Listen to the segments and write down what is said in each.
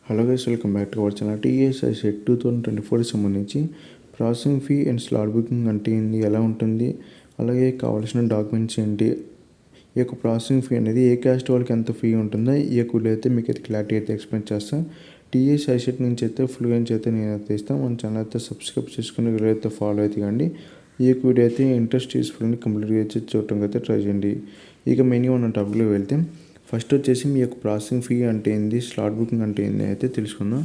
Hello guys, welcome back to our channel. TSI set 2024 సంబంధించి processing fee and slot booking అంటే ఏంటి, ఎలా ఉంటుంది, అలాగే కావాల్సిన డాక్యుమెంట్స్ ఏంటి, ఈ యొక్క ప్రాసెసింగ్ ఫీ అనేది ఏ క్యాస్ట్ వాళ్ళకి ఎంత ఫీ ఉంటుందో ఈ యొక్క వీడియో అయితే మీకు అయితే క్లారిటీ అయితే ఎక్స్ప్లెయిన్ చేస్తాను. టీఎస్ఐ సెట్ నుంచి అయితే ఫుల్గా నుంచి అయితే నేను అయితే ఇస్తాను. మన ఛానల్ అయితే సబ్స్క్రైబ్ చేసుకుని వీడియో అయితే ఫాలో అయితే కండి. ఈ యొక్క వీడియో అయితే ఇంట్రెస్ట్ తీసుకుని కంప్లీట్గా అయితే చూడటం అయితే ట్రై చేయండి. ఇక మెయిన్గా ఉన్న టాపిక్లో వెళ్తే ఫస్ట్ వచ్చేసి మీ యొక్క ప్రాసెసింగ్ ఫీ అంటే ఏంది, స్లాట్ బుకింగ్ అంటే ఏంది అయితే తెలుసుకుందాం.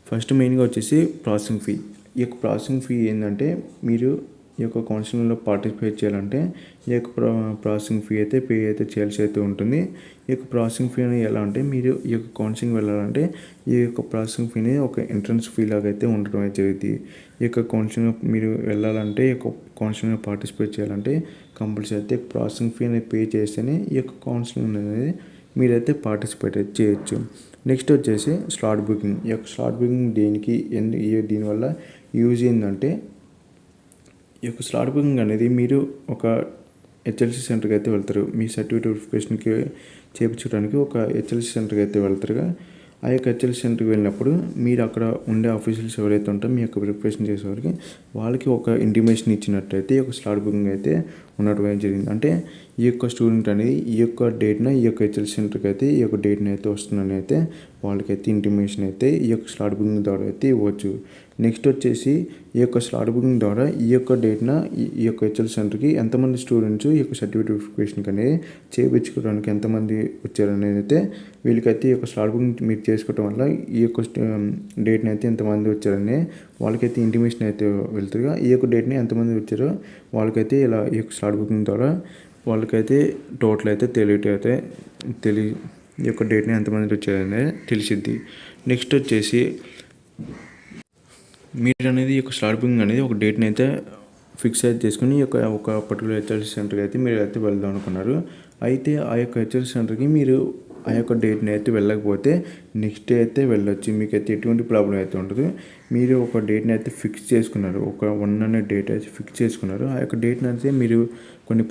ఫస్ట్ మెయిన్గా వచ్చేసి ప్రాసెసింగ్ ఫీ. ఈ యొక్క ప్రాసెసింగ్ ఫీ ఏంటంటే మీరు ఈ యొక్క కౌన్సిలింగ్లో పార్టిసిపేట్ చేయాలంటే ఈ యొక్క ప్రాసెసింగ్ ఫీ అయితే పే అయితే చేయాల్సి అయితే ఉంటుంది. ఈ యొక్క ప్రాసెసింగ్ ఫీ అనేది ఎలా అంటే మీరు ఈ యొక్క కౌన్సిలింగ్ వెళ్ళాలంటే ఈ యొక్క ప్రాసెసింగ్ ఫీని ఒక ఎంట్రన్స్ ఫీ లాగా అయితే ఉండడం అయితే జరుగుతుంది. ఈ యొక్క కౌన్సిలింగ్ మీరు వెళ్ళాలంటే ఈ యొక్క కౌన్సిలింగ్లో పార్టిసిపేట్ చేయాలంటే కంపల్సరీ అయితే ప్రాసెసింగ్ ఫీ అనేది పే చేస్తేనే ఈ యొక్క కౌన్సిలింగ్ అనేది మీరైతే పార్టిసిపేట్ చేయొచ్చు. నెక్స్ట్ వచ్చేసి స్లాట్ బుకింగ్. ఈ యొక్క స్లాట్ బుకింగ్ దేనికి దీనివల్ల యూజ్ ఏంటంటే ఈ యొక్క స్లాట్ బుకింగ్ అనేది మీరు ఒక హెచ్ఎల్సి సెంటర్కి అయితే వెళ్తారు. మీ సర్టిఫికేట్ వెరిఫికేషన్కి చేయించడానికి ఒక హెచ్ఎల్సి సెంటర్కి అయితే వెళ్తారుగా. ఆ యొక్క హెచ్ఎల్సి సెంటర్కి వెళ్ళినప్పుడు మీరు అక్కడ ఉండే ఆఫీసర్స్ ఎవరైతే ఉంటారో మీ యొక్క వెరిఫికేషన్ చేసేవారికి వాళ్ళకి ఒక ఇంటిమేషన్ ఇచ్చినట్టయితే ఈ యొక్క స్లాట్ బుకింగ్ అయితే ఉండటం జరిగింది. అంటే ఈ యొక్క స్టూడెంట్ అనేది ఈ యొక్క డేట్న ఈ యొక్క హెచ్ఎల్సి సెంటర్కి అయితే ఈ యొక్క డేట్ని అయితే వస్తుందని అయితే వాళ్ళకైతే ఇంటిమేషన్ అయితే ఈ యొక్క స్లాట్ బుకింగ్ ద్వారా అయితే ఇవ్వచ్చు. నెక్స్ట్ వచ్చేసి ఈ యొక్క స్లాట్ బుకింగ్ ద్వారా ఈ యొక్క డేట్న ఈ యొక్క హెచ్ఎల్ సెంటర్కి ఎంతమంది స్టూడెంట్స్ ఈ యొక్క సర్టిఫికేట్ వెరిఫికేషన్కి అనేది చేయించుకోవడానికి ఎంతమంది వచ్చారనేది అయితే వీళ్ళకైతే ఈ యొక్క స్లాట్ బుకింగ్ మీరు చేసుకోవడం వల్ల ఈ యొక్క డేట్ని అయితే ఎంతమంది వచ్చారని వాళ్ళకైతే ఇంటిమేషన్ అయితే వెళ్తారుగా. ఈ యొక్క డేట్ని ఎంతమంది వచ్చారో వాళ్ళకైతే ఇలా ఈ యొక్క స్లాట్ బుకింగ్ ద్వారా వాళ్ళకైతే టోటల్ అయితే ఈ యొక్క డేట్ని ఎంతమంది వచ్చారనేది తెలిసిద్ది. నెక్స్ట్ వచ్చేసి మీరు అనేది ఈ యొక్క స్లాట్ బుకింగ్ అనేది ఒక డేట్ని అయితే ఫిక్స్ అయితే చేసుకుని ఈ యొక్క ఒక పర్టికులర్ హెచ్ఎల్సి సెంటర్కి అయితే మీరు అయితే వెళ్దాం అనుకున్నారు. అయితే ఆ యొక్క హెచ్ఎల్సి సెంటర్కి మీరు ఆ యొక్క డేట్ని అయితే వెళ్ళకపోతే నెక్స్ట్ డే అయితే వెళ్ళొచ్చు. మీకైతే ఎటువంటి ప్రాబ్లం అయితే ఉండదు. మీరు ఒక డేట్ని అయితే ఫిక్స్ చేసుకున్నారు, ఒక 1 అనే డేట్ అయితే ఫిక్స్ చేసుకున్నారు. ఆ యొక్క డేట్ని అయితే మీరు కొన్ని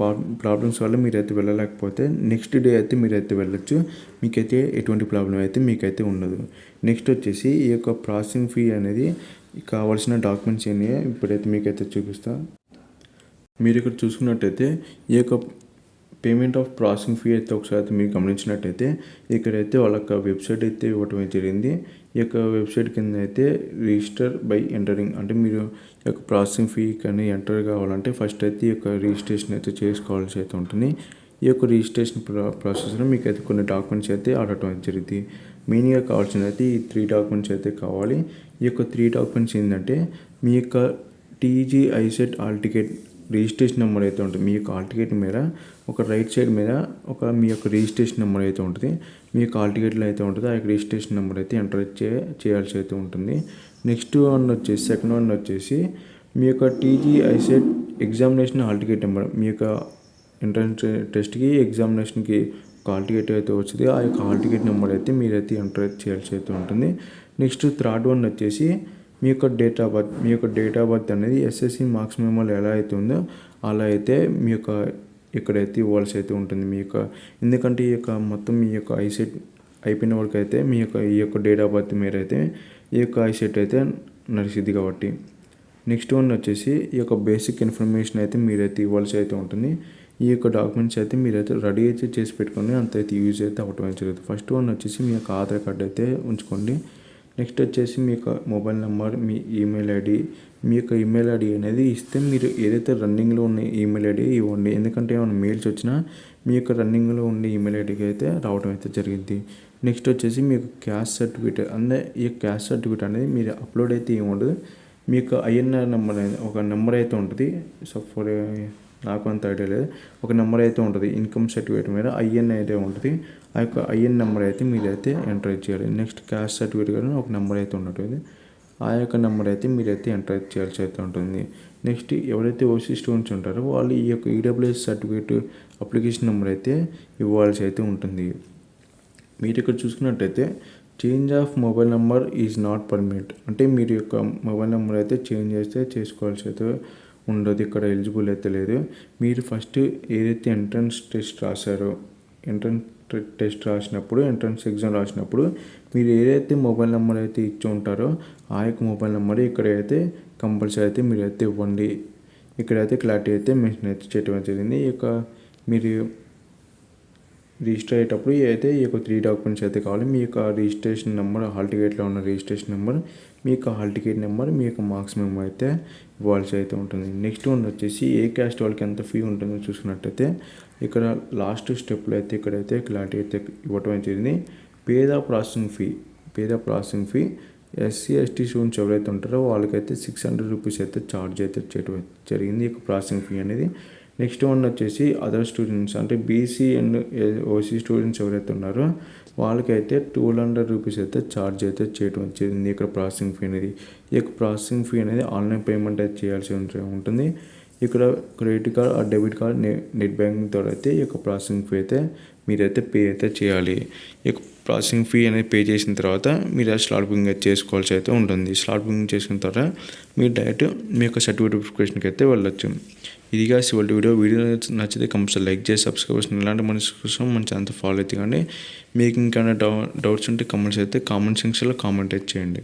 ప్రాబ్లమ్స్ వల్ల మీరైతే వెళ్ళలేకపోతే నెక్స్ట్ డే అయితే మీరైతే వెళ్ళొచ్చు. మీకైతే ఎటువంటి ప్రాబ్లం అయితే మీకైతే ఉండదు. నెక్స్ట్ వచ్చేసి ఈ యొక్క ప్రాసెసింగ్ ఫీ అనేది కావాల్సిన డాక్యుమెంట్స్ ఏంటి ఇప్పుడైతే మీకైతే చూపిస్తాను. మీరు ఇక్కడ చూసుకున్నట్టయితే ఈ యొక్క పేమెంట్ ఆఫ్ ప్రాసెసింగ్ ఫీ అయితే ఒకసారి మీరు గమనించినట్టయితే ఇక్కడైతే వాళ్ళ వెబ్సైట్ అయితే ఇవ్వటం జరిగింది. ఈ యొక్క వెబ్సైట్ కింద అయితే రిజిస్టర్ బై ఎంటరింగ్, అంటే మీరు ఈ యొక్క ప్రాసెసింగ్ ఫీ కానీ ఎంటర్ కావాలంటే ఫస్ట్ అయితే ఈ యొక్క రిజిస్ట్రేషన్ అయితే చేసుకోవాల్సి అయితే ఉంటుంది. ఈ యొక్క రిజిస్ట్రేషన్ ప్రాసెస్లో మీకు అయితే కొన్ని డాక్యుమెంట్స్ అయితే అడగటం అయితే జరుగుతుంది. మెయిన్గా కావాల్సినది అయితే ఈ 3 డాక్యుమెంట్స్ అయితే కావాలి. ఈ యొక్క 3 డాక్యుమెంట్స్ ఏంటంటే మీ యొక్క TG ICET all ticket registration number అయితే ఉంటుంది. మీ యొక్క ఆల్ టికెట్ మీద ఒక రైట్ సైడ్ మీద మీ యొక్క రిజిస్ట్రేషన్ నెంబర్ అయితే ఉంటుంది. మీ యొక్క ఆల్ టికెట్లో అయితే ఉంటుంది. ఆ యొక్క రిజిస్ట్రేషన్ నెంబర్ అయితే ఎంటర్ చేయాల్సి అయితే ఉంటుంది. నెక్స్ట్ సెకండ్ వన్ వచ్చేసి మీ యొక్క TG ICET examination hall ticket number. మీ యొక్క ఎంట్రన్స్ టెస్ట్కి ఎగ్జామినేషన్కి ఒక హాల్ టికెట్ అయితే వచ్చింది. ఆ యొక్క హాల్ టికెట్ నెంబర్ అయితే మీరైతే ఎంటర్ చేయాల్సి అయితే ఉంటుంది. నెక్స్ట్ థర్డ్ వన్ వచ్చేసి మీ యొక్క డేట్ ఆఫ్ బర్త్. మీ యొక్క డేట్ ఆఫ్ బర్త్ అనేది ఎస్ఎస్సి మార్క్స్ మెమోలో ఎలా అయితే ఉందో అలా అయితే మీ యొక్క ఇక్కడైతే ఇవ్వాల్సి అయితే ఉంటుంది. మీ యొక్క ఎందుకంటే ఈ యొక్క మొత్తం మీ యొక్క ఐసెట్ అయిపోయిన వరకు అయితే ఈ యొక్క డేట్ ఆఫ్ బర్త్ మీరైతే ఈ యొక్క ఐసెట్ అయితే నడిచిద్ది కాబట్టి. నెక్స్ట్ వన్ వచ్చేసి ఈ యొక్క బేసిక్ ఇన్ఫర్మేషన్ అయితే మీరైతే ఇవ్వాల్సి అయితే ఉంటుంది. ఈ యొక్క డాక్యుమెంట్స్ అయితే మీరైతే రెడీ అయితే చేసి పెట్టుకొని అంత అయితే యూజ్ అయితే అవ్వటం జరుగుతుంది. ఫస్ట్ వన్ వచ్చేసి మీ యొక్క ఆధార్ కార్డ్ అయితే ఉంచుకోండి. నెక్స్ట్ వచ్చేసి మీ యొక్క మొబైల్ నెంబర్, మీ ఈమెయిల్ ఐడి. మీ యొక్క ఈమెయిల్ ఐడి అనేది ఇస్తే మీరు ఏదైతే రన్నింగ్లో ఉన్న ఈమెయిల్ ఐడి ఇవ్వండి. ఎందుకంటే ఏమైనా మెయిల్స్ వచ్చినా మీ యొక్క రన్నింగ్లో ఉండే ఈమెయిల్ ఐడికి అయితే రావడం అయితే జరిగింది. నెక్స్ట్ వచ్చేసి మీకు క్యాస్ట్ సర్టిఫికేట్, అంటే ఈ క్యాస్ట్ సర్టిఫికేట్ అనేది మీరు అప్లోడ్ అయితే ఏముండదు. మీ యొక్క ఐఎన్ఆర్ నెంబర్ అనేది ఒక నెంబర్ అయితే ఉంటుంది. సో ఫర్ నాకు అంత ఐడియా లేదు, ఒక నెంబర్ అయితే ఉంటుంది. ఇన్కమ్ సర్టిఫికేట్ మీద ఐఎన్ అయితే ఉంటుంది. ఆ యొక్క ఐఎన్ నెంబర్ అయితే మీరైతే ఎంటర్ చేయాలి. నెక్స్ట్ క్యాస్ట్ సర్టిఫికేట్ కానీ ఒక నెంబర్ అయితే ఉంటుంది. ఆ యొక్క నెంబర్ అయితే మీరైతే ఎంటర్ చేయాల్సి అయితే ఉంటుంది. నెక్స్ట్ ఎవరైతే ఓసీ స్టూడెంట్స్ ఉంటారో వాళ్ళు ఈ యొక్క ఈడబ్ల్యూఎస్ సర్టిఫికేట్ అప్లికేషన్ నెంబర్ అయితే ఇవ్వాల్సి అయితే ఉంటుంది. మీరు ఇక్కడ చూసుకున్నట్టయితే change of mobile number is not permanent, అంటే మీరు యొక్క మొబైల్ నెంబర్ అయితే చేంజ్ చేస్తే చేసుకోవాల్సి అయితే ఉండదు. ఇక్కడ ఎలిజిబుల్ అయితే లేదు. మీరు ఫస్ట్ ఏదైతే ఎంట్రన్స్ టెస్ట్ రాశారో ఎంట్రన్స్ టెస్ట్ రాసినప్పుడు, ఎంట్రన్స్ ఎగ్జామ్ రాసినప్పుడు మీరు ఏదైతే మొబైల్ నెంబర్ అయితే ఇచ్చి ఉంటారో ఆ యొక్క మొబైల్ నెంబర్ ఇక్కడైతే కంపల్సరీ అయితే మీరైతే ఇవ్వండి. ఇక్కడైతే క్లారిటీ అయితే మెన్షన్ అయితే చేయడం జరిగింది. ఈ యొక్క మీరు రిజిస్టర్ అయ్యేటప్పుడు అయితే ఈ యొక్క 3 డాక్యుమెంట్స్ అయితే కావాలి. మీ యొక్క రిజిస్ట్రేషన్ నెంబర్, హాల్ టికెట్లో ఉన్న రిజిస్ట్రేషన్ నెంబర్, మీ యొక్క హాల్ టికెట్ నెంబర్, మీ యొక్క మార్క్స్ మెమో అయితే ఇవ్వాల్సి అయితే ఉంటుంది. నెక్స్ట్ వన్ వచ్చేసి ఏ క్యాస్ట్ వాళ్ళకి ఎంత ఫీ ఉంటుందో చూసుకున్నట్టయితే ఇక్కడ లాస్ట్ స్టెప్లో అయితే ఇక్కడైతే క్లారిటీ అయితే ఇవ్వటం జరిగింది. పేద processing fee SC ST students ఎవరైతే ఉంటారో వాళ్ళకైతే 600 రూపీస్ అయితే ఛార్జ్ అయితే చేయడం జరిగింది ఈ యొక్క ప్రాసెసింగ్ ఫీ అనేది. నెక్స్ట్ వన్ వచ్చేసి అదర్ స్టూడెంట్స్ అంటే బీసీ అండ్ ఓసీ స్టూడెంట్స్ ఎవరైతే ఉన్నారో వాళ్ళకైతే 200 రూపీస్ అయితే ఛార్జ్ అయితే చేయడం జరిగింది ఇక్కడ ప్రాసెసింగ్ ఫీ అనేది. ఈ యొక్క ప్రాసెసింగ్ ఫీ అనేది ఆన్లైన్ పేమెంట్ అయితే చేయాల్సి ఉంటుంది. ఇక్కడ క్రెడిట్ కార్డ్ ఆ డెబిట్ కార్డ్ నెట్ బ్యాంకింగ్ ద్వారా అయితే ఈ యొక్క ప్రాసెసింగ్ ఫీ అయితే మీరైతే పే అయితే చేయాలి. ఈ యొక్క ప్రాసెసింగ్ ఫీ అనేది పే చేసిన తర్వాత మీరు స్లాట్ బుకింగ్ అయితే చేసుకోవాల్సి అయితే ఉంటుంది. స్లాట్ బుకింగ్ చేసుకున్న తర్వాత మీరు డైరెక్ట్ మీ యొక్క సర్టిఫికేట్ వెరిఫికేషన్కి అయితే వెళ్ళొచ్చు. ఇదిగా వీడియో నచ్చితే కంపల్సరీ లైక్ చేసి సబ్స్క్రైబ్ చేసిన ఇలాంటి మనిషి కోసం మన ఛానల్ ఫాలో అయితే కానీ మీకు ఇంకా డౌట్స్ ఉంటే కామెంట్ సెక్షన్లో కామెంట్ అయితే చేయండి.